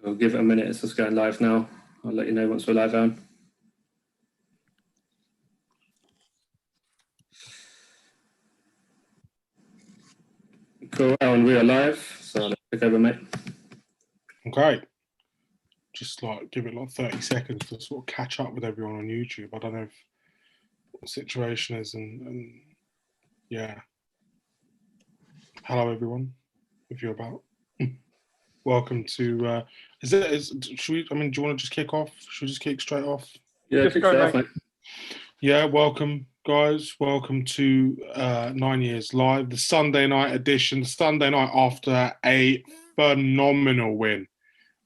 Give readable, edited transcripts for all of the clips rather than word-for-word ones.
We'll give it a minute. It's just going live now. I'll let you know once we're live on. Cool, and we are live. So let's take over, mate. Okay. Just like give it like 30 seconds to sort of catch up with everyone on YouTube. I don't know what the situation is, and yeah. Hello, everyone. If you're about, welcome to. Should we? I mean, do you want to just kick off? Should we just kick straight off? Yeah, kick straight off, mate. Yeah, welcome, guys. Welcome to 9 Years Live, the Sunday night edition. The Sunday night after a phenomenal win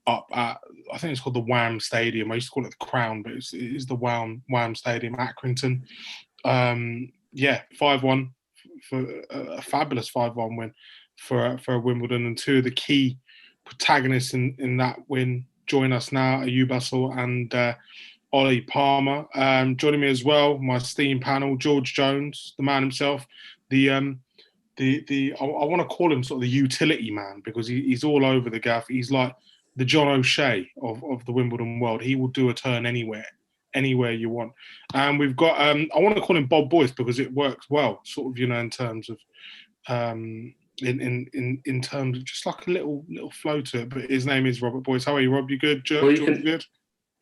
up at, I think it's called the Wham Stadium. I used to call it the Crown, but it is the Wham Stadium, Accrington. 5-1 for a fabulous 5-1 win for Wimbledon, and two of the key protagonists in that win join us now, Ayoub, Assal and Ollie Palmer. Joining me as well, my esteemed panel, George Jones, the man himself, I want to call him sort of the utility man, because he's all over the gaff. He's like the John O'Shea of the Wimbledon world. He will do a turn anywhere you want. And we've got, I want to call him Bob Boyce because it works well, sort of, in terms of, in terms of just like a little flow to it. But his name is Robert Boyce. How are you, Rob? You good? George, good?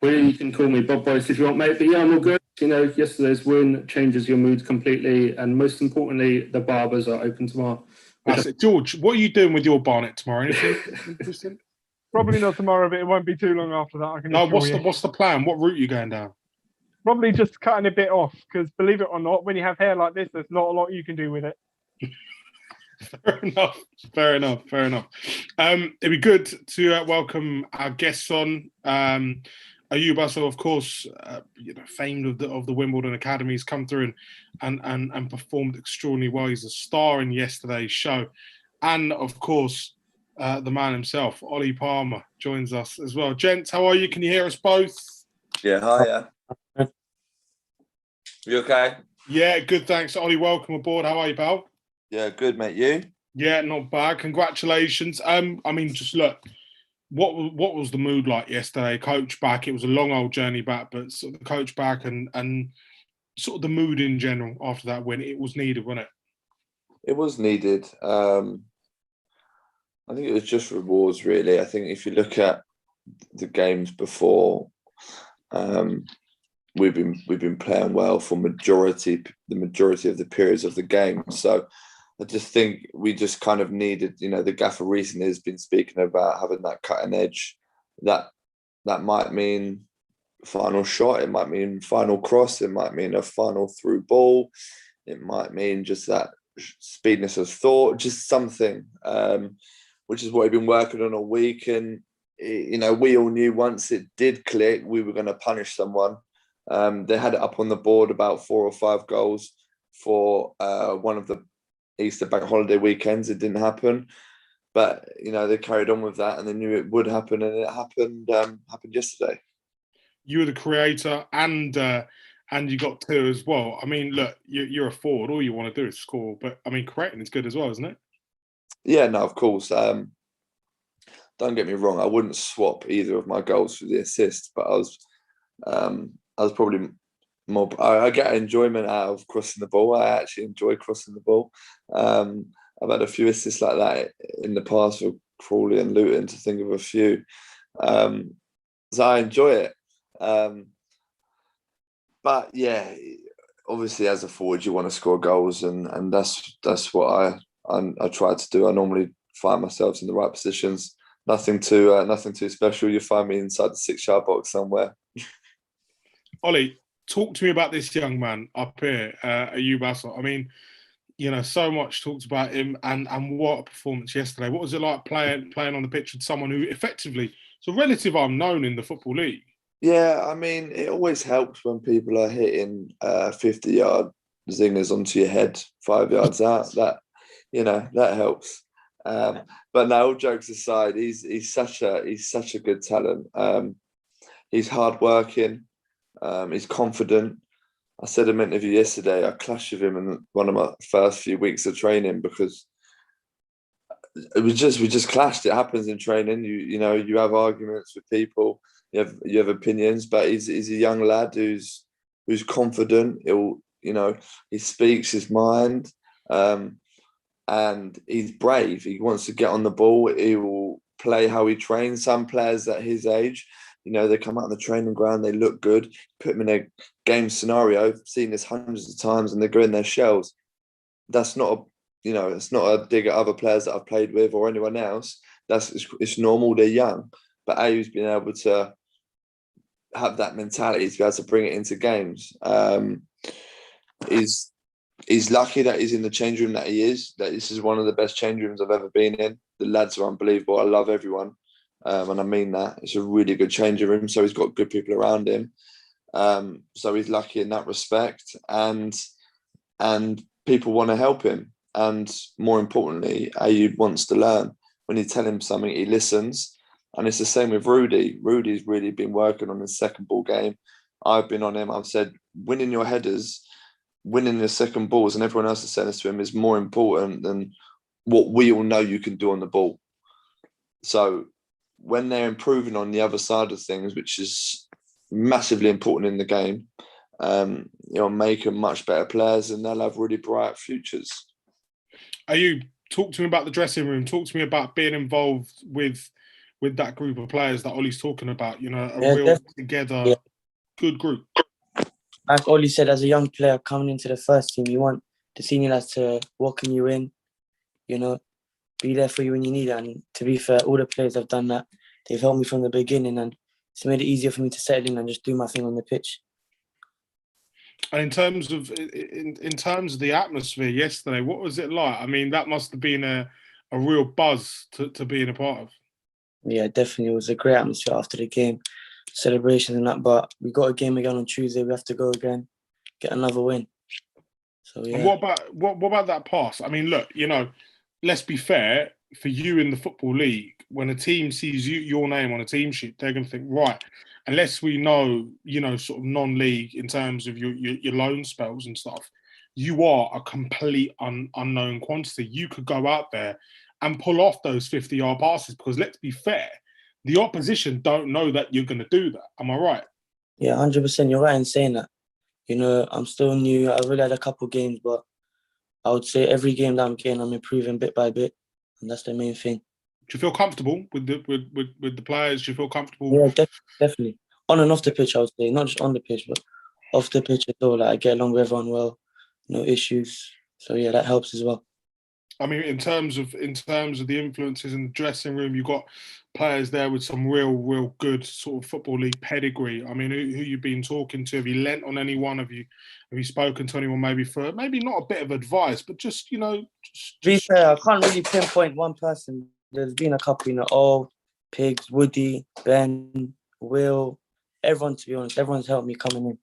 Well, you can call me Bob Boyce if you want, mate. But yeah, I'm all good. Yesterday's win changes your mood completely. And most importantly, the barbers are open tomorrow. That's it. George, what are you doing with your barnet tomorrow? Anything interesting? Probably not tomorrow, but it won't be too long after that. I can assure you. What's the plan? What route are you going down? Probably just cutting a bit off, because believe it or not, when you have hair like this, there's not a lot you can do with it. Fair enough. It'd be good to welcome our guests on. Ayoub, Assal, of course, famed of the Wimbledon Academies, come through and performed extraordinarily well. He's a star in yesterday's show, and of course, the man himself, Ollie Palmer, joins us as well. Gents, how are you? Can you hear us both? Yeah, hi. You okay? Yeah, good, thanks. Ollie, welcome aboard. How are you, pal? Yeah, good, mate. You? Yeah, not bad. Congratulations. I mean, just look, what was the mood like yesterday? Coach back. It was a long old journey back, but sort of the coach back and sort of the mood in general after that win. It was needed, wasn't it? It was needed. I think it was just rewards, really. I think if you look at the games before, we've been playing well for the majority of the periods of the game. So I just think we just kind of needed, the gaffer recently has been speaking about having that cutting edge. That might mean final shot, it might mean final cross, it might mean a final through ball, it might mean just that speediness of thought, just something, which is what we've been working on all week. And we all knew once it did click, we were going to punish someone. They had it up on the board about 4 or 5 goals for one of the Easter bank holiday weekends. It didn't happen, but they carried on with that, and they knew it would happen, and it happened. Happened yesterday. You were the creator, and you got 2 as well. I mean, look, you're a forward. All you want to do is score, but I mean, creating is good as well, isn't it? Yeah, no, of course. Don't get me wrong. I wouldn't swap either of my goals for the assist, but I was probably more. I get enjoyment out of crossing the ball. I actually enjoy crossing the ball. I've had a few assists like that in the past for Crawley and Luton, to think of a few. So I enjoy it. But yeah, obviously as a forward, you want to score goals, and that's what I try to do. I normally find myself in the right positions. Nothing too special. You find me inside the 6-yard box somewhere. Ollie, talk to me about this young man up here, Ayoub Assal. I mean, so much talked about him, and what a performance yesterday. What was it like playing on the pitch with someone who effectively is a relative unknown in the Football League? Yeah, I mean, it always helps when people are hitting 50-yard zingers onto your head 5 yards out. That helps. But no, all jokes aside, he's such a good talent. He's hardworking. He's confident. I said in an interview yesterday, I clashed with him in one of my first few weeks of training because we just clashed. It happens in training. You have arguments with people. You have opinions, but he's a young lad who's confident. He speaks his mind, and he's brave. He wants to get on the ball. He will play how he trains. Some players at his age, they come out on the training ground, they look good. Put them in a game scenario. I've seen this hundreds of times, and they go in their shells. That's not it's not a dig at other players that I've played with or anyone else. It's normal. They're young, but Ayoub's been able to have that mentality to be able to bring it into games. He's lucky that he's in the change room that he is. That this is one of the best change rooms I've ever been in. The lads are unbelievable. I love everyone, and I mean that. It's a really good changing room. So he's got good people around him. So he's lucky in that respect, and people want to help him. And more importantly, Ayoub wants to learn. When you tell him something, he listens. And it's the same with Rudy. Rudy's really been working on his second ball game. I've been on him. I've said, winning your headers, winning your second balls, and everyone else has said this to him, is more important than what we all know you can do on the ball. So when they're improving on the other side of things, which is massively important in the game, make them much better players, and they'll have really bright futures. Ayoub, talk to me about the dressing room. Talk to me about being involved with that group of players that Ollie's talking about. Real together, good group. Like Ollie said, as a young player coming into the first team, you want the senior lads to welcome you in, be there for you when you need it. And to be fair, all the players have done that. They've helped me from the beginning, and it's made it easier for me to settle in and just do my thing on the pitch. And in terms of the atmosphere yesterday, what was it like? I mean, that must have been a real buzz to being a part of. Yeah, definitely. It was a great atmosphere after the game, celebrations and that. But we got a game again on Tuesday. We have to go again, get another win. So yeah. And what about that pass? I mean, look, let's be fair. For you in the Football League, when a team sees your name on a team sheet, they're going to think, right, unless we know, sort of non-league in terms of your loan spells and stuff, you are a complete unknown quantity. You could go out there and pull off those 50-yard passes because, let's be fair, the opposition don't know that you're going to do that. Am I right? Yeah, 100%. You're right in saying that. I'm still new. I've really had a couple of games, but I would say every game that I'm getting, I'm improving bit by bit. And that's the main thing. Do you feel comfortable with the players? Do you feel comfortable? Yeah, definitely. On and off the pitch, I would say. Not just on the pitch, but off the pitch as well. Like, I get along with everyone well. No issues. So, yeah, that helps as well. I mean, in terms of the influences in the dressing room, you've got players there with some real good sort of Football League pedigree. I mean, who you've been talking to? Have you lent on anyone? Have you spoken to anyone maybe for maybe not a bit of advice, but just To be fair, I can't really pinpoint one person. There's been a couple, Pigs, Woody, Ben, Will, everyone. To be honest, everyone's helped me coming in,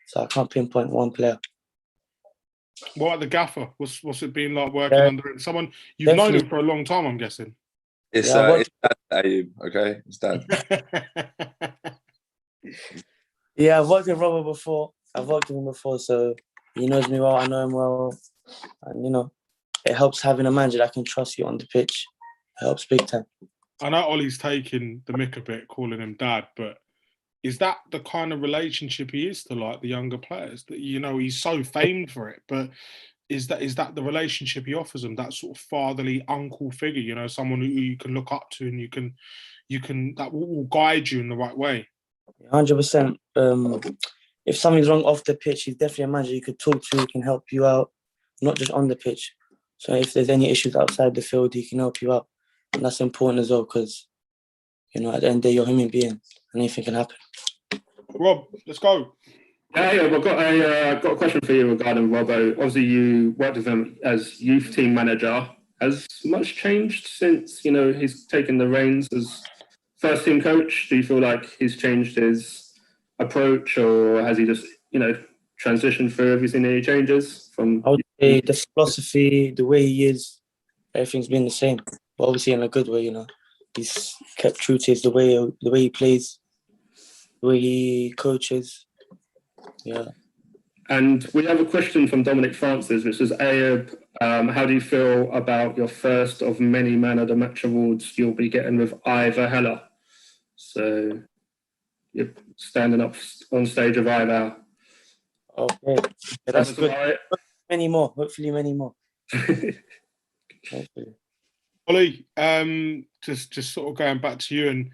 so I can't pinpoint one player. What about the gaffer? What's it been like working under him? Someone you've known him for a long time, I'm guessing. It's Dad, Ayoub, okay? It's Dad. Yeah, I've worked with Robert before. So he knows me well. I know him well, and it helps having a manager that can trust you on the pitch. It helps big time. I know Ollie's taking the mick a bit, calling him Dad, but is that the kind of relationship he is to like the younger players? That he's so famed for it, but is that the relationship he offers them? That sort of fatherly uncle figure, someone who you can look up to and you can that will guide you in the right way. 100%. If something's wrong off the pitch, he's definitely a manager you could talk to. He can help you out, not just on the pitch. So if there's any issues outside the field, he can help you out, and that's important as well because at the end of the day, you're a human being, and anything can happen. Rob, let's go. Yeah, I've got a question for you regarding Robbo. Obviously, you worked with him as youth team manager. Has much changed since he's taken the reins as first team coach? Do you feel like he's changed his approach, or has he just transitioned through? Have you seen any changes from? I would say the philosophy, the way he is, everything's been the same. But obviously in a good way, He's kept true to the way he plays, the way he coaches. Yeah. And we have a question from Dominic Francis, which is, Ayoub, how do you feel about your first of many Man of the Match awards you'll be getting with Ivor Heller? So you're standing up on stage with Ivor. Okay, that's good. Right. Many more, hopefully many more. Hopefully. Ollie, just sort of going back to you, and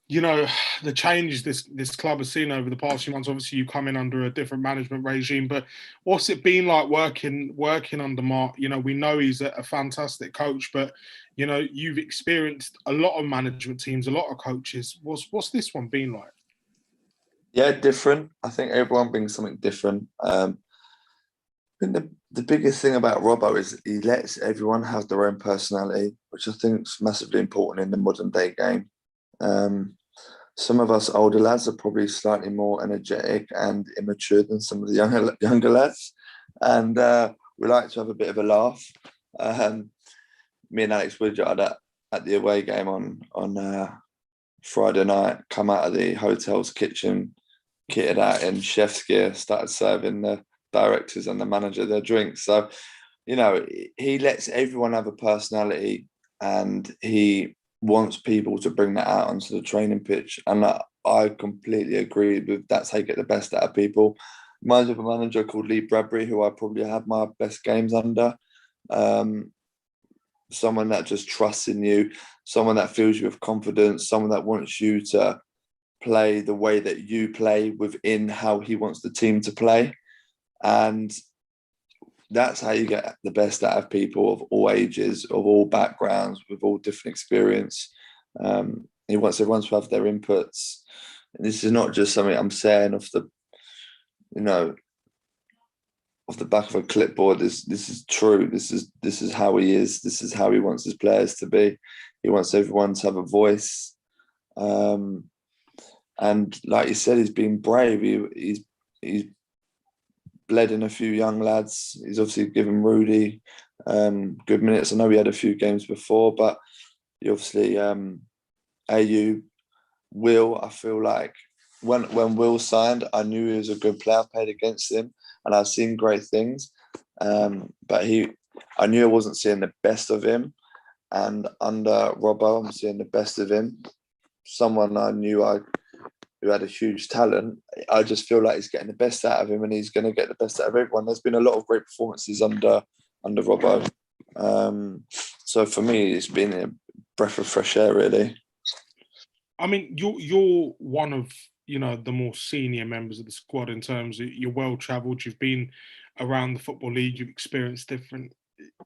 you know the changes this club has seen over the past few months. Obviously, you come in under a different management regime, but what's it been like working under Mark? You know, we know he's a fantastic coach, but you know you've experienced a lot of management teams, a lot of coaches. What's this one been like? Yeah, different. I think everyone brings something different. I think the biggest thing about Robbo is he lets everyone have their own personality, which I think is massively important in the modern day game. Some of us older lads are probably slightly more energetic and immature than some of the younger lads, and we like to have a bit of a laugh. Me and Alex Woodyard at the away game on Friday night, come out of the hotel's kitchen, kitted out in chef's gear, started serving the directors and the manager their drinks. So, you know, he lets everyone have a personality, and he wants people to bring that out onto the training pitch. And I completely agree with that's how you get the best out of people. Reminds me of a manager called Lee Bradbury, who I probably had my best games under. Someone that just trusts in you, someone that fills you with confidence, someone that wants you to play the way that you play within how he wants the team to play. And that's how you get the best out of people of all ages, of all backgrounds, with all different experience. He wants everyone to have their inputs. And this is not just something I'm saying off the back of a clipboard. This is true. This is how he is. This is how he wants his players to be. He wants everyone to have a voice. And like you said, he's been brave. He's bled in a few young lads. He's obviously given Rudy good minutes. I know he had a few games before, but he obviously Ayoub, Will. I feel like when Will signed, I knew he was a good player. I played against him, and I've seen great things. But I knew I wasn't seeing the best of him. And under Robbo, I'm seeing the best of him. Someone I knew who had a huge talent. I just feel like he's getting the best out of him, and he's going to get the best out of everyone. There's been a lot of great performances under Robbo. So for me, it's been a breath of fresh air, really. I mean, you're one of the more senior members of the squad in terms of you're well travelled. You've been around the Football League. You've experienced different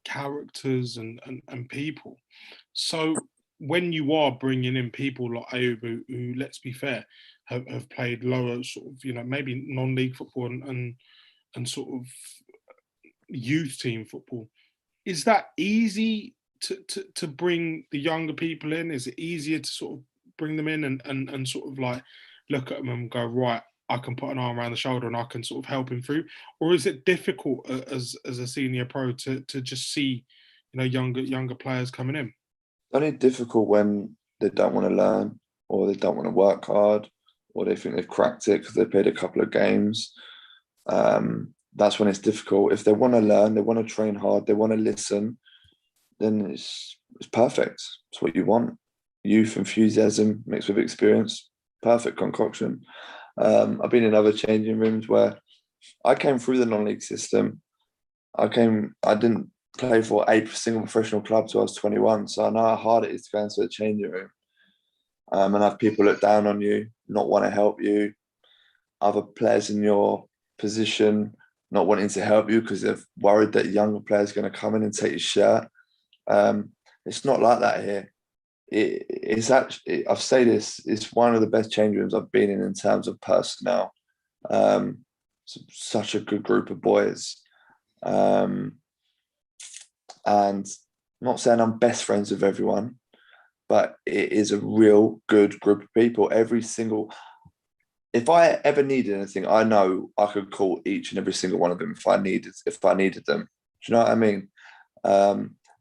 characters and people. So when you are bringing in people like Ayoub, who let's be fair, have played lower sort of, maybe non-league football and sort of youth team football, is that easy to bring the younger people in? Is it easier to sort of bring them in and sort of like look at them and go, right, I can put an arm around the shoulder and I can sort of help him through? Or is it difficult as a senior pro to just see, younger players coming in? It's only difficult when they don't want to learn, or they don't want to work hard, or they think they've cracked it because they played a couple of games. That's when it's difficult. If they want to learn, they want to train hard, they want to listen, then it's perfect. It's what you want. Youth enthusiasm mixed with experience, perfect concoction. I've been in other changing rooms where I came through the non-league system. I didn't play for a single professional club till I was 21, so I know how hard it is to go into a changing room and have people look down on you, not want to help you, other players in your position not wanting to help you because they're worried that a younger player's going to come in and take your shirt. It's not like that here. It's actually, I've said this, it's one of the best change rooms I've been in terms of personnel. Such a good group of boys. And I'm not saying I'm best friends with everyone, but it is a real good group of people. If I ever needed anything, I know I could call each and every single one of them if I needed them. Do you know what I mean?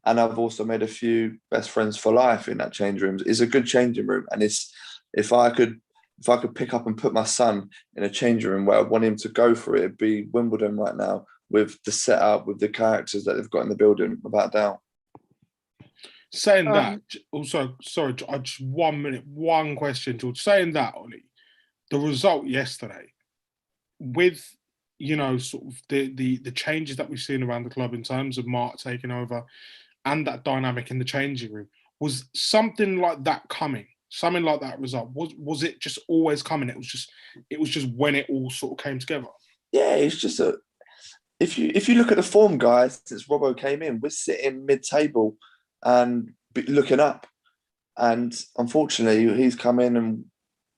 And I've also made a few best friends for life in that change rooms. It's a good changing room. And if I could if I could pick up and put my son in a changing room where I want him to go for it, it'd be Wimbledon right now, with the setup, with the characters that they've got in the building, without doubt. Saying that, also, sorry, just 1 minute, one question, George. Saying that, Ollie, the result yesterday, with, you know, sort of the changes that we've seen around the club in terms of Mark taking over and that dynamic in the changing room, was something like that coming? Something like that result? Was it just always coming? It was just when it all sort of came together. Yeah, it's just if you look at the form, guys, since Robbo came in, we're sitting mid-table and looking up. And unfortunately, he's come in and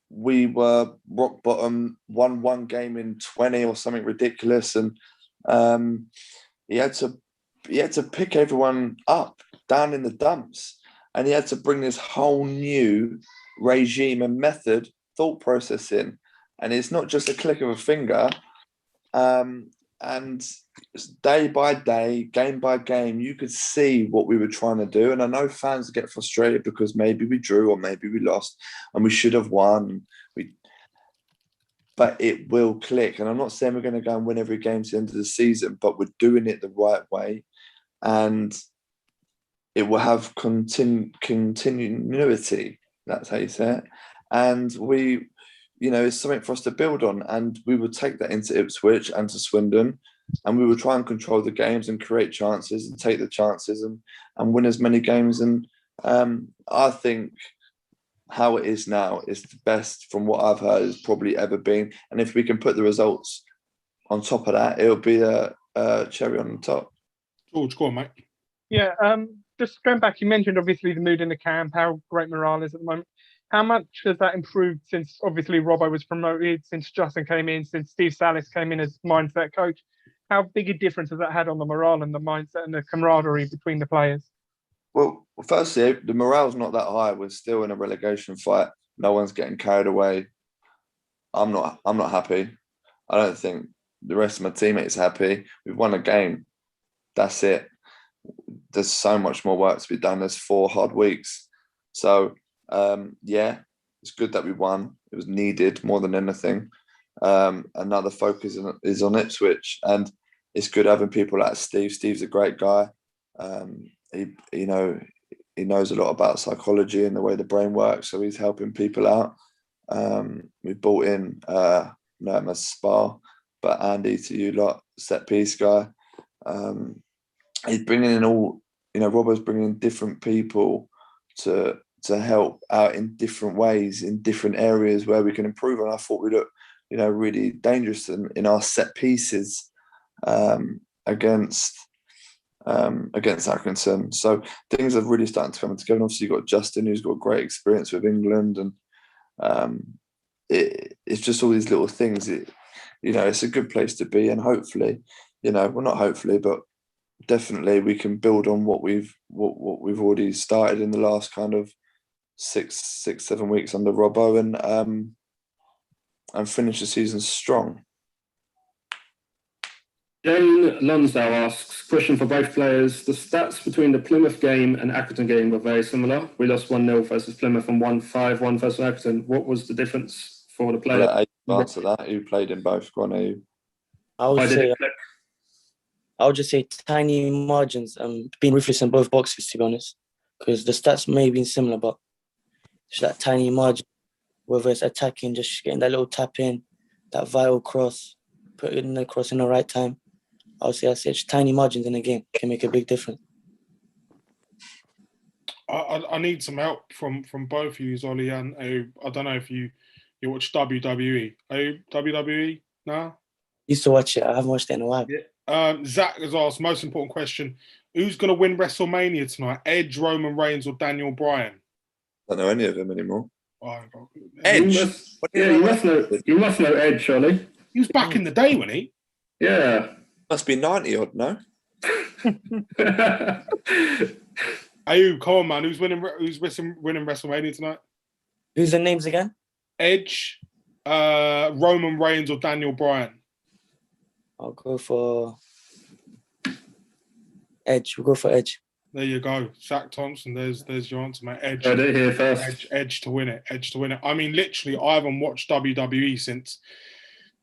we were rock bottom, won one game in 20 or something ridiculous, and he had to pick everyone up down in the dumps, and he had to bring this whole new regime and method thought process in, and it's not just a click of a finger. And day by day, game by game, you could see what we were trying to do. And I know fans get frustrated because maybe we drew or maybe we lost and we should have won. But it will click. And I'm not saying we're going to go and win every game to the end of the season, but we're doing it the right way. And it will have continuity. That's how you say it. And it's something for us to build on, and we would take that into Ipswich and to Swindon, and we would try and control the games and create chances and take the chances and win as many games. And I think how it is now is the best from what I've heard it's probably ever been. And if we can put the results on top of that, it'll be a cherry on the top. George, go on, mate. Yeah, just going back, you mentioned obviously the mood in the camp, how great morale is at the moment. How much has that improved since obviously Robbo was promoted, since Justin came in, since Steve Salis came in as mindset coach? How big a difference has that had on the morale and the mindset and the camaraderie between the players? Well, firstly, the morale's not that high. We're still in a relegation fight. No one's getting carried away. I'm not happy. I don't think the rest of my teammates are happy. We've won a game. That's it. There's so much more work to be done. There's 4 hard weeks. So, it's good that we won. It was needed more than anything. Another focus is on Ipswich, and it's good having people like Steve. Steve's a great guy. He knows a lot about psychology and the way the brain works, so he's helping people out. We brought in know him as Spa, but Andy, to you lot, set piece guy. He's bringing in Robbo's bringing in different people to help out in different ways, in different areas where we can improve. And I thought we looked, really dangerous in our set pieces against Atkinson. So things are really starting to come together. And obviously, you've got Justin, who's got great experience with England, and it's just all these little things. It's a good place to be, and hopefully, well, not hopefully, but definitely we can build on what we've already started in the last kind of 6-7 weeks under Robbo, and finish the season strong. Jane Lonsdale asks, question for both players. The stats between the Plymouth game and Accrington game were very similar. We lost 1-0 versus Plymouth and 1-5 versus Accrington. What was the difference for the player? I'll answer that. Who played in both? Go on, Ayoub. I would just say tiny margins, being ruthless in both boxes, to be honest, because the stats may have been similar, but just that tiny margin, whether it's attacking, just getting that little tap in, that vital cross, put it in the cross in the right time. I would say just tiny margins in a game can make a big difference. I need some help from both of you, Ollie and Ayoub. I don't know if you watch WWE. Ayoub, WWE? No? Used to watch it. I haven't watched it in a while. Yeah. Zach has asked, most important question, who's going to win WrestleMania tonight? Edge, Roman Reigns or Daniel Bryan? I don't know any of them anymore. Oh, Edge? You must know Edge, surely. He was back in the day, wasn't he? Yeah. Must be 90 odd, no? Ayoub, come on, man. Who's winning WrestleMania tonight? Who's the names again? Edge, Roman Reigns or Daniel Bryan? I'll go for Edge. We'll go for Edge. There you go. Zach Thompson, there's your answer, mate. Edge. Heard it here first. Edge to win it. Edge to win it. I mean, literally, I haven't watched WWE since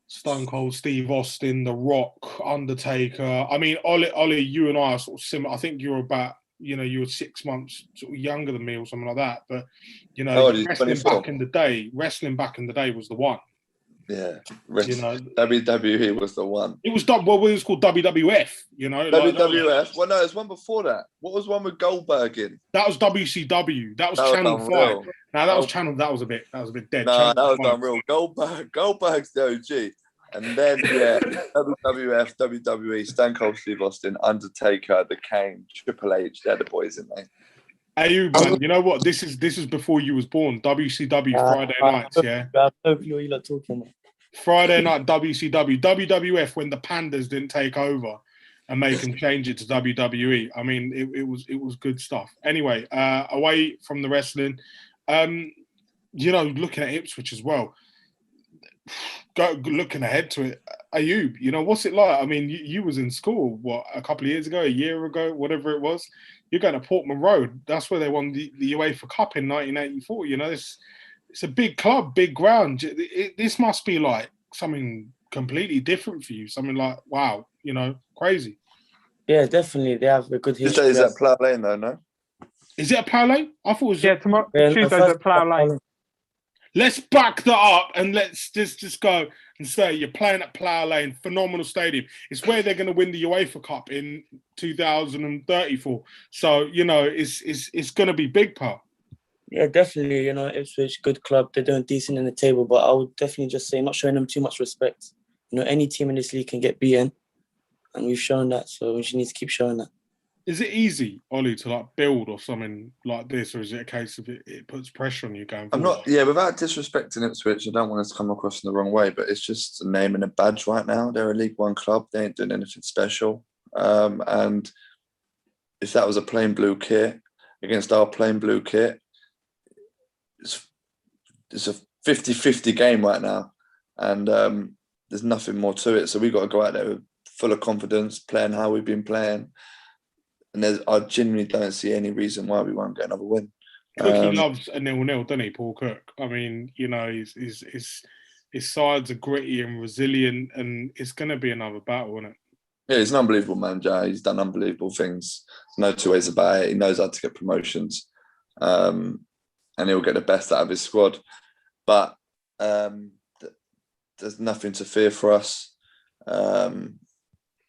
Stone Cold Steve Austin, The Rock, Undertaker. I mean, Ollie, you and I are sort of similar. I think you're about, you were 6 months sort of younger than me or something like that. But, wrestling back in the day was the one. Yeah, WWE was the one. It was called WWF. WWF. Well, no, there's one before that. What was one with Goldberg in? That was WCW. That was Channel 5. Now that was Channel. That was a bit dead. No, that was unreal. Goldberg's the OG, and then WWF, WWE, Stone Cold Steve Austin, Undertaker, The Kane, Triple H. They're the boys, aren't they? Ayoub, man, you know what? This is before you was born. WCW Friday nights, yeah. I hope you're not talking about. Friday night WCW, WWF when the Pandas didn't take over and make them change it to WWE. I mean, it was good stuff. Anyway, away from the wrestling, looking at Ipswich as well. Looking ahead to it, Ayoub, what's it like? I mean, you was in school, a couple of years ago, a year ago, whatever it was. You're going to Portman Road. That's where they won the UEFA Cup in 1984. It's a big club, big ground. This must be like something completely different for you. Something like, wow, crazy. Yeah, definitely. They have a good history. Is at Plough Lane, though, no? Is it at Plough Lane? I thought it was... Yeah, tomorrow, Tuesday's at Plough Lane. Let's back that up and let's just go and say you're playing at Plough Lane, phenomenal stadium. It's where they're going to win the UEFA Cup in 2034. So, it's going to be big, pal. Yeah, definitely. Ipswich, good club. They're doing decent in the table, but I would definitely just say not showing them too much respect. Any team in this league can get beaten, and we've shown that, so we just need to keep showing that. Is it easy, Ollie, to build or something like this, or is it a case of it puts pressure on you going forward? Without disrespecting Ipswich, I don't want us to come across in the wrong way, but it's just a name and a badge right now. They're a League One club. They ain't doing anything special. And if that was a plain blue kit against our plain blue kit, it's a 50-50 game right now. And there's nothing more to it. So we've got to go out there full of confidence, playing how we've been playing. And I genuinely don't see any reason why we won't get another win. Cook, he loves a 0-0, doesn't he, Paul Cook? I mean, his sides are gritty and resilient, and it's going to be another battle, isn't it? Yeah, he's an unbelievable manager. He's done unbelievable things. No two ways about it. He knows how to get promotions, and he'll get the best out of his squad. But there's nothing to fear for us.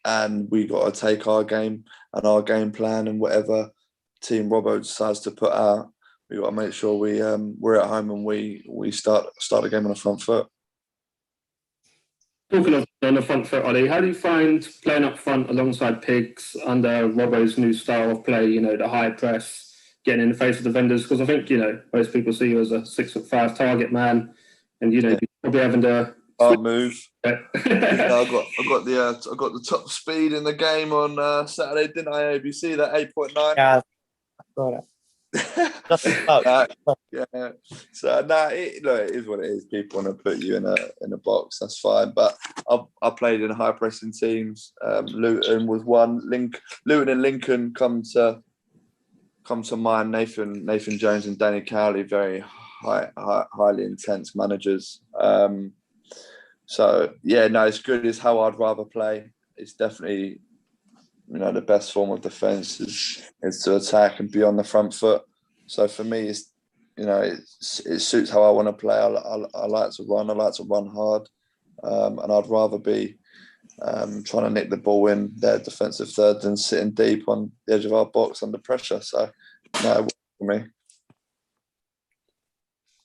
And we got to take our game and our game plan and whatever team Robbo decides to put out. We got to make sure we're at home and we start the game on the front foot. Talking of on the front foot, Ollie, how do you find playing up front alongside Pigs under Robbo's new style of play? The high press, getting in the face of the defenders. Because I think most people see you as a 6'5" target man, and you're probably having to. Our move. I got the top speed in the game on Saturday, didn't I? Ayoub? You see that 8.9? Yeah, I saw that. Yeah. So it is what it is. People want to put you in a box. That's fine. But I played in high pressing teams. Luton was one. Luton and Lincoln come to mind. Nathan Jones and Danny Cowley, very highly intense managers. So it's good. It's how I'd rather play. It's definitely, the best form of defence is to attack and be on the front foot. So for me, it's it suits how I want to play. I like to run. I like to run hard, and I'd rather be trying to nick the ball in their defensive third than sitting deep on the edge of our box under pressure. So no, it works for me.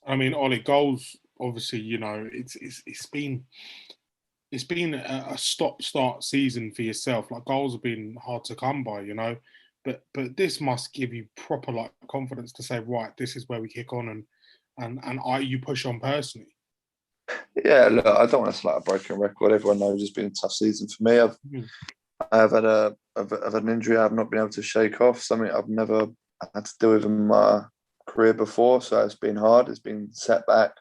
I mean, Ollie, goals. Obviously, it's been a stop-start season for yourself. Like, goals have been hard to come by, But this must give you proper confidence to say, right, this is where we kick on, and you push on personally. Yeah, look, I don't want to slap a broken record. Everyone knows it's been a tough season for me. I've had an injury I've not been able to shake off. Something I've never had to deal with in my career before. So it's been hard. It's been set back.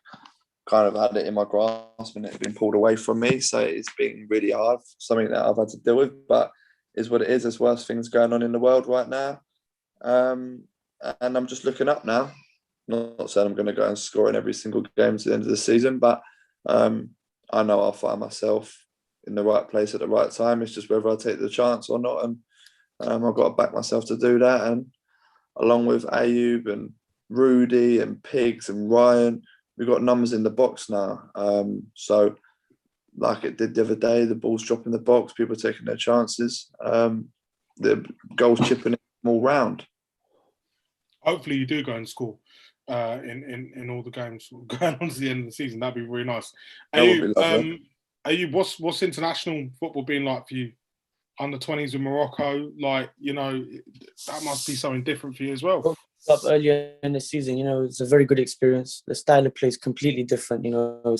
Kind of had it in my grasp and it's been pulled away from me. So it's been really hard, something that I've had to deal with, but is what it is. There's worse things going on in the world right now. and I'm just looking up now. Not saying I'm going to go and score in every single game to the end of the season, but I know I'll find myself in the right place at the right time. It's just whether I take the chance or not, and I've got to back myself to do that. And along with Ayoub and Rudy and Pigs and Ryan, we've got numbers in the box now. So like it did the other day, the ball's dropping the box, people are taking their chances. The goals chipping in all round. Hopefully you do go and score in all the games going on to the end of the season. That'd be really nice. Ayoub, what's international football been like for you? Under 20s with Morocco, like, you know, that must be something different for you as well. Up earlier in the season, you know, it's a very good experience. The style of play is completely different. You know,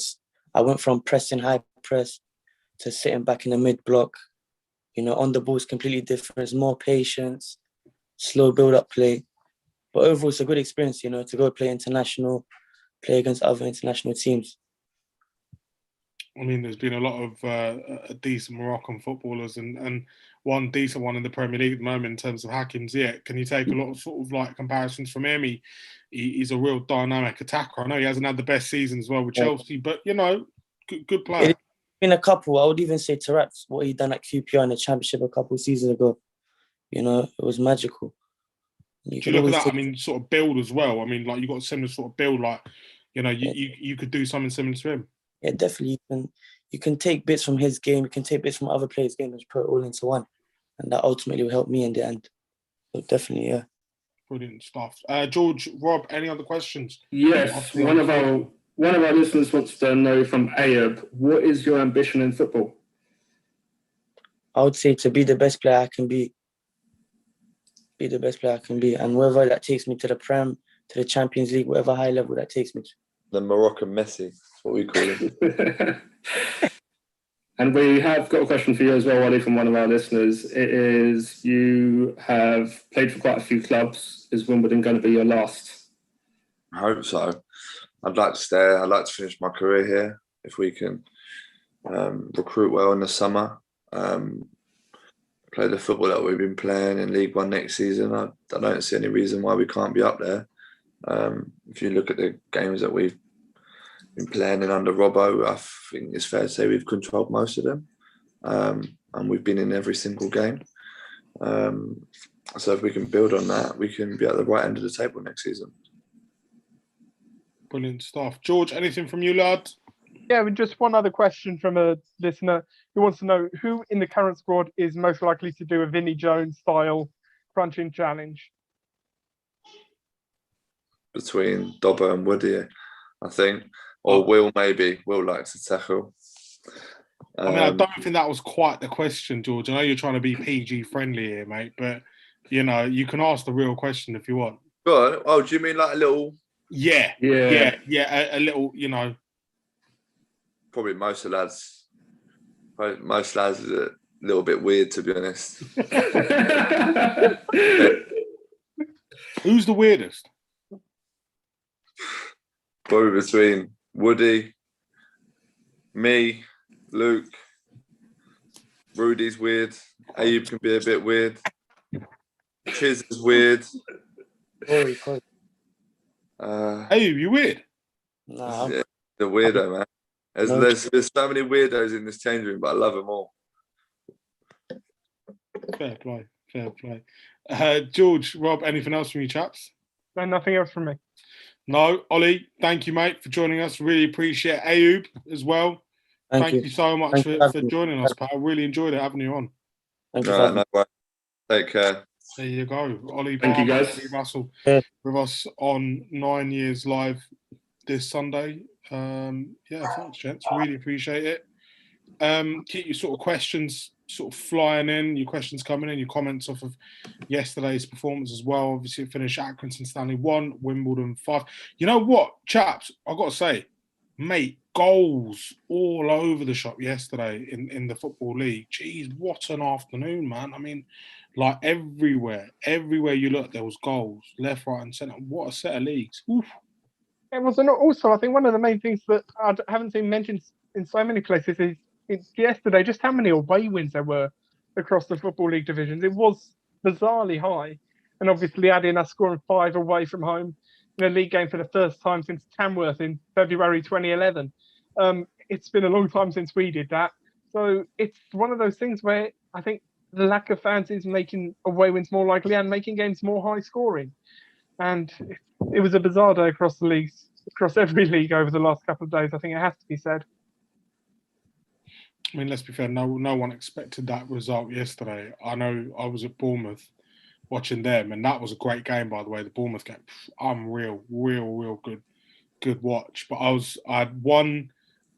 I went from pressing high press to sitting back in the mid block. You know, on the ball is completely different. It's more patience, slow build up play. But overall, it's a good experience, you know, to go play international, play against other international teams. I mean, there's been a lot of decent Moroccan footballers and one decent one in the Premier League at the moment in terms of Hakim Ziyech. Can you take a lot of sort of like comparisons from him? He's a real dynamic attacker. I know he hasn't had the best season as well with Chelsea, but, you know, good player. It's been a couple. I would even say Tarat's, what he done at QPR in the Championship a couple of seasons ago. You know, it was magical. Do you look at that? I mean, sort of build as well. I mean, like, you got a similar sort of build, like, you know, you could do something similar to him. Yeah, definitely. You can take bits from his game, you can take bits from other players' game and put it all into one. And that ultimately will help me in the end. So definitely, yeah. Brilliant stuff. George, Rob, any other questions? Yes, one of our listeners wants to know from Ayoub, what is your ambition in football? I would say to be the best player I can be. Be the best player I can be. And whether that takes me to the Prem, to the Champions League, whatever high level that takes me to. The Moroccan Messi, that's what we call him. And we have got a question for you as well, Ollie, from one of our listeners. It is, you have played for quite a few clubs. Is Wimbledon going to be your last? I hope so. I'd like to stay. I'd like to finish my career here if we can recruit well in the summer. Play the football that we've been playing in League One next season. I don't see any reason why we can't be up there. If you look at the games that we've been playing in under Robbo, I think it's fair to say we've controlled most of them, and we've been in every single game. So if we can build on that, we can be at the right end of the table next season. Brilliant stuff. George, anything from you, lad? Yeah, just one other question from a listener who wants to know who in the current squad is most likely to do a Vinnie Jones style crunching challenge. Between Dobbo and Woody, I think, or Will maybe. Will likes to tackle. I mean, I don't think that was quite the question, George. I know you're trying to be PG friendly here, mate, but you know, you can ask the real question if you want. Go on. Oh, do you mean like a little? Yeah, a little, you know. Probably most lads is a little bit weird, to be honest. Who's the weirdest? Probably between Woody, me, Luke. Rudy's weird. Ayoub can be a bit weird. Chiz is weird. Corey. Ayoub, you weird? Nah. Yeah, the weirdo, man. There's so many weirdos in this change room, but I love them all. Fair play. George, Rob, anything else from you chaps? No, nothing else from me. No, Ollie, thank you, mate, for joining us. Really appreciate Ayoub as well. Thank you so much for joining us, pal. I really enjoyed it having you on. Thank you. No way. Take care. There you go. Ollie, thank you, guys. Ollie Russell with us on 9 Years Live this Sunday. Thanks, gents. Really appreciate it. Keep your sort of questions sort of flying in, your questions coming in, your comments off of yesterday's performance as well. Obviously, it finished Accrington Stanley 1, Wimbledon 5. You know what, chaps? I've got to say, mate, goals all over the shop yesterday in the Football League. Jeez, what an afternoon, man. I mean, like everywhere you look, there was goals, left, right, and centre. What a set of leagues. Oof. It was also, I think, one of the main things that I haven't seen mentioned in so many places is yesterday just how many away wins there were across the Football League divisions. It was bizarrely high. and obviously adding us scoring 5 away from home in a league game for the first time since Tamworth in February 2011. It's been a long time since we did that. So it's one of those things where I think the lack of fans is making away wins more likely and making games more high scoring. And it was a bizarre day across the leagues, across every league over the last couple of days. I think it has to be said. I mean, let's be fair. No one expected that result yesterday. I know I was at Bournemouth watching them, and that was a great game, by the way. The Bournemouth game, unreal, real good watch. But I had one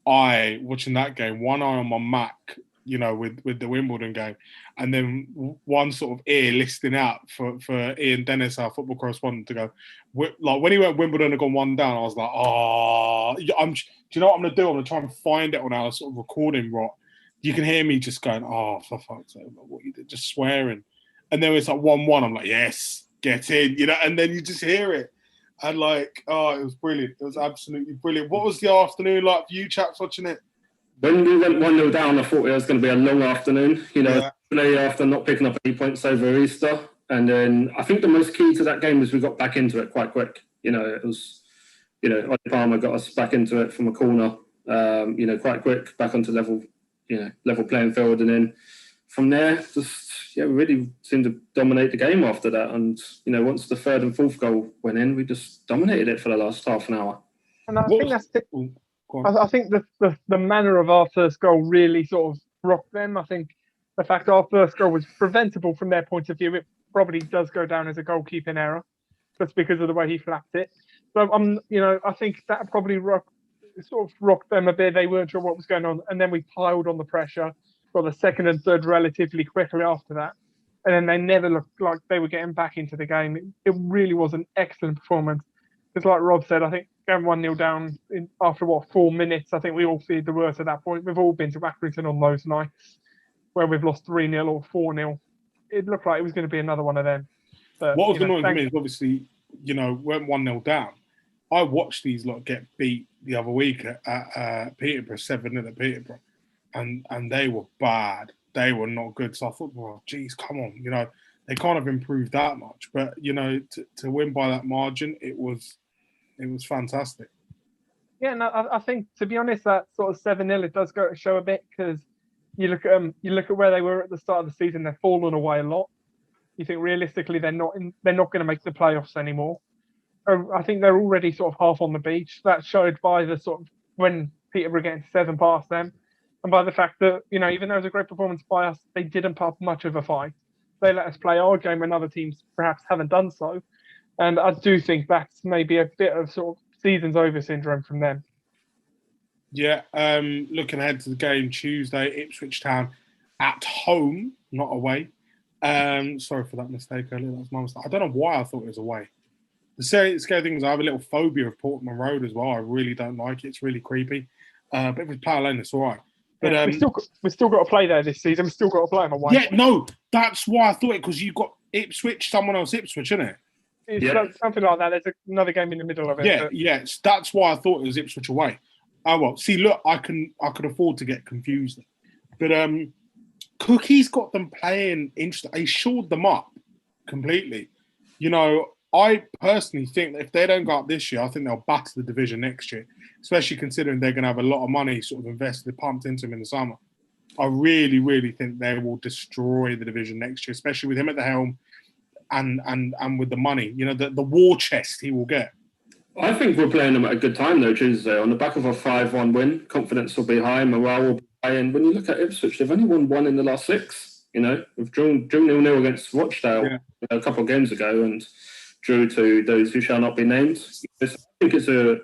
eye watching that game, one eye on my Mac, with the Wimbledon game, and then one sort of ear listening out for Ian Dennis, our football correspondent, to go. Like when he went Wimbledon and gone 1 down, I was like, do you know what I'm gonna do? I'm gonna try and find it on our sort of recording rot. You can hear me just going, for fuck's sake, what you did, just swearing. And then it's like 1-1. I'm like, yes, get in, and then you just hear it. And it was brilliant. It was absolutely brilliant. What was the afternoon like for you chaps watching it? When we went 1-0 down, I thought it was going to be a long afternoon, after not picking up any points over Easter. And then I think the most key to that game was we got back into it quite quick. It was, Ollie Palmer got us back into it from a corner, quite quick, back onto level playing field. And then from there, we really seemed to dominate the game after that. And, once the third and fourth goal went in, we just dominated it for the last half an hour. And I think that's I think the manner of our first goal really sort of rocked them. I think the fact our first goal was preventable from their point of view, it probably does go down as a goalkeeping error just because of the way he flapped it. So I think that probably rocked them a bit. They weren't sure what was going on, and then we piled on the pressure. Got the second and third relatively quickly after that, and then they never looked like they were getting back into the game. It really was an excellent performance. Because like Rob said, I think going 1-0 down after 4 minutes, I think we all feared the worst at that point. We've all been to Accrington on those nights where we've lost 3-0 or 4-0. It looked like it was going to be another one of them. But, what was annoying for me is obviously, went 1-0 down. I watched these lot get beat the other week at Peterborough, 7-0 at Peterborough, and they were bad. They were not good. So I thought, well, geez, come on, they can't have improved that much. But to win by that margin, it was fantastic. Yeah, no, I think to be honest, that sort of 7-0 it does go to show a bit because you look at where they were at the start of the season. They've fallen away a lot. You think realistically they're not going to make the playoffs anymore. I think they're already sort of half on the beach. That's showed by the sort of when Peterborough getting 7 past them, and by the fact that even though it was a great performance by us, they didn't put up much of a fight. They let us play our game when other teams perhaps haven't done so. And I do think that's maybe a bit of sort of season's over syndrome from them. Yeah, looking ahead to the game Tuesday, Ipswich Town at home, not away. Sorry for that mistake earlier. That was my mistake. I don't know why I thought it was away. The scary thing is I have a little phobia of Portman Road as well. I really don't like it. It's really creepy. But if it's Power Lane, it's all right. But we've still got to play there this season. We've still got to play them away. Yeah, no, that's why I thought it, because you've got Ipswich, someone else Ipswich, isn't it? It's something like that. There's another game in the middle of it. Yeah. That's why I thought it was Ipswich away. Oh well. See, look, I could afford to get confused, but Cookie's got them playing interesting. He shored them up completely. I personally think that if they don't go up this year, I think they'll batter the division next year, especially considering they're going to have a lot of money sort of invested, pumped into them in the summer. I really, really think they will destroy the division next year, especially with him at the helm and with the money. The war chest he will get. I think we're playing them at a good time, though, Tuesday. On the back of a 5-1 win, confidence will be high, morale will be high. And when you look at Ipswich, they've only won 1 in the last 6. We've drawn 0-0 against Rochdale a couple of games ago and drew to those who shall not be named. I think it's a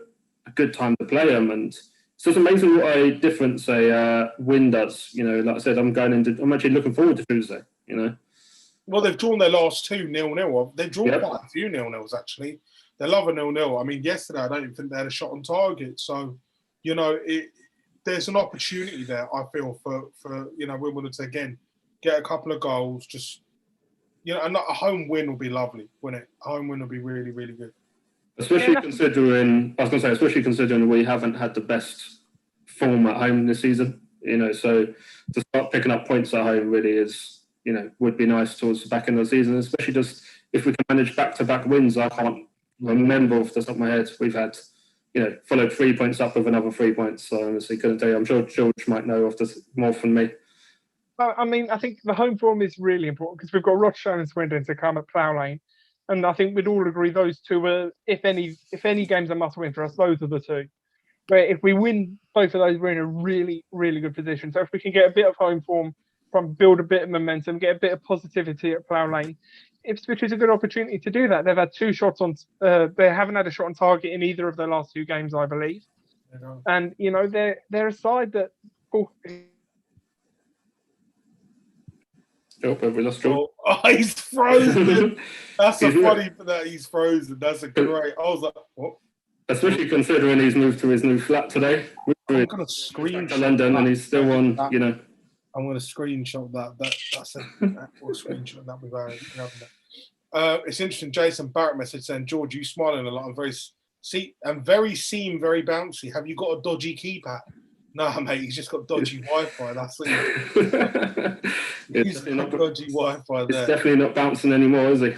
good time to play them. And it's just amazing what a difference a win does. Like I said, I'm actually looking forward to Tuesday, Well, they've drawn their last 2 0-0. They've drawn quite a few 0-0s, actually. They love a 0-0. I mean, yesterday, I don't even think they had a shot on target. So, there's an opportunity there, I feel, for Wimbledon to, again, get a couple of goals. Just, and a home win will be lovely, wouldn't it? A home win will be really, really good. Especially considering we haven't had the best form at home this season. So to start picking up points at home really is, would be nice towards the back end of the season, especially just if we can manage back-to-back wins, I can't remember off the top of my head we've had, followed 3 points up with another 3 points. So honestly, couldn't tell you. I'm sure George might know off this more than me. I mean, I think the home form is really important because we've got Rochdale and Swindon to come at Plough Lane, and I think we'd all agree those two are, if any games are must-win for us, those are the two. Where if we win both of those, we're in a really, really good position. So if we can get a bit of home form, build a bit of momentum, get a bit of positivity at Plough Lane, Ipswich is a good opportunity to do that. They've had 2 shots on. They haven't had a shot on target in either of their last 2 games, I believe. And they're a side that. We lost George. Oh, he's frozen. That's funny for that. He's frozen. That's a great. I was like, what? Especially considering he's moved to his new flat today. I'm going to screenshot London, and he's still on. I'm going to screenshot that. That's an actual screenshot that we've already done. It's interesting. Jason Barrett message saying, "George, you smiling a lot. I'm very bouncy. Have you got a dodgy keypad?" No, mate, he's just got dodgy Wi-Fi. That's it. He's got dodgy Wi-Fi there. It's definitely not bouncing anymore, is he?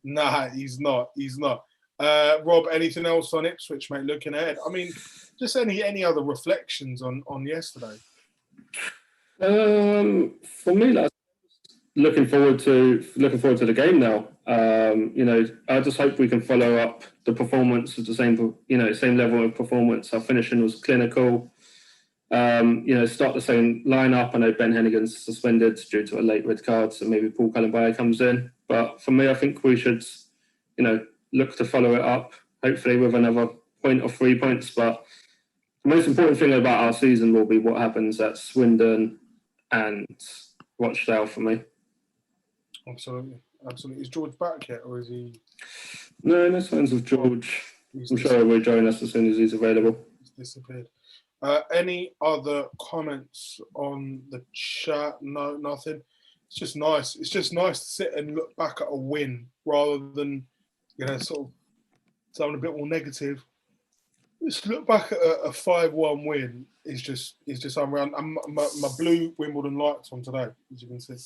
Nah, he's not. He's not. Rob, anything else on Ipswich, mate? Looking ahead. I mean, just any other reflections on yesterday? For me, that's looking forward to the game now. I just hope we can follow up the performance with the same level of performance. Our finishing was clinical. Start the same lineup. I know Ben Hennigan's suspended due to a late red card, so maybe Paul Callenbayer comes in. But for me, I think we should, look to follow it up, hopefully with another point or 3 points. But the most important thing about our season will be what happens at Swindon and Rochdale for me. Absolutely. Is George back yet, or is he? No signs of George. I'm sure he will join us as soon as he's available. He's disappeared. Any other comments on the chat? No, nothing. It's just nice. It's just nice to sit and look back at a win rather than, sort of sound a bit more negative. Just look back at a 5-1 win is just unreal. My blue Wimbledon lights on today, as you can see.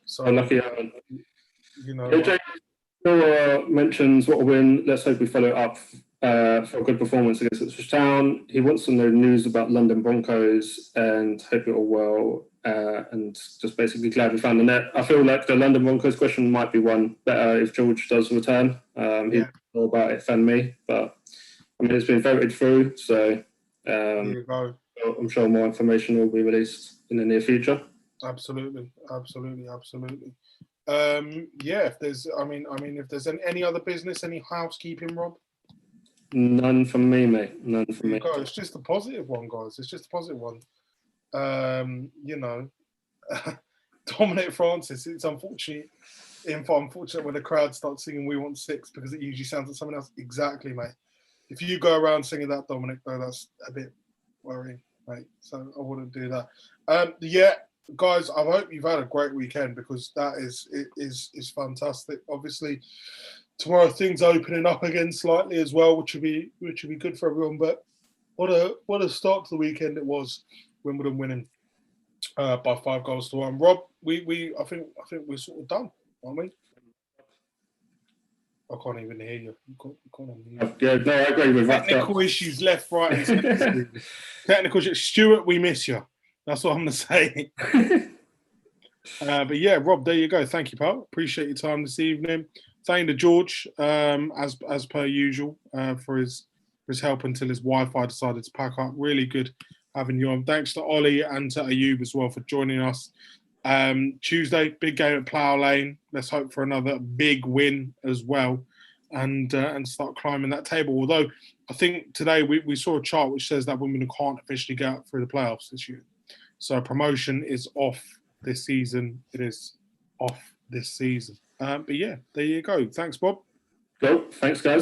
So lucky. Mentions what a win. Let's hope we follow it up for a good performance against Ipswich Town. He wants to know news about London Broncos and hope it all well. And just basically glad we found the net. I feel like the London Broncos question might be one better if George does return. He's more about it than me, but I mean it's been voted through, so I'm sure more information will be released in the near future. Absolutely. If there's any other business, any housekeeping, Rob? None from me, mate. None from me. It's just a positive one, guys. It's just a positive one. Dominic Francis. It's unfortunate when the crowd starts singing "We Want Six" because it usually sounds like someone else. Exactly, mate. If you go around singing that, Dominic, though, that's a bit worrying, mate. So I wouldn't do that. Guys, I hope you've had a great weekend because that is fantastic. Obviously, tomorrow things opening up again slightly as well, which would be good for everyone. But what a start to the weekend it was. Wimbledon winning by 5-1. Rob, I think we're sort of done, aren't we? I can't even hear you. Yeah, no, I agree with that. Technical issues left, right, and centre. Technical issues. Stuart, we miss you. That's what I'm going to say. But yeah, Rob, there you go. Thank you, pal. Appreciate your time this evening. Thank you to George, as per usual, for his help until his Wi-Fi decided to pack up. Really good having you on. Thanks to Ollie and to Ayoub as well for joining us. Tuesday, big game at Plough Lane. Let's hope for another big win as well and start climbing that table. Although I think today we saw a chart which says that Wimbledon can't officially get up through the playoffs this year. So promotion is off this season. It is off this season. But yeah, there you go. Thanks, Bob. Cool. Thanks, guys.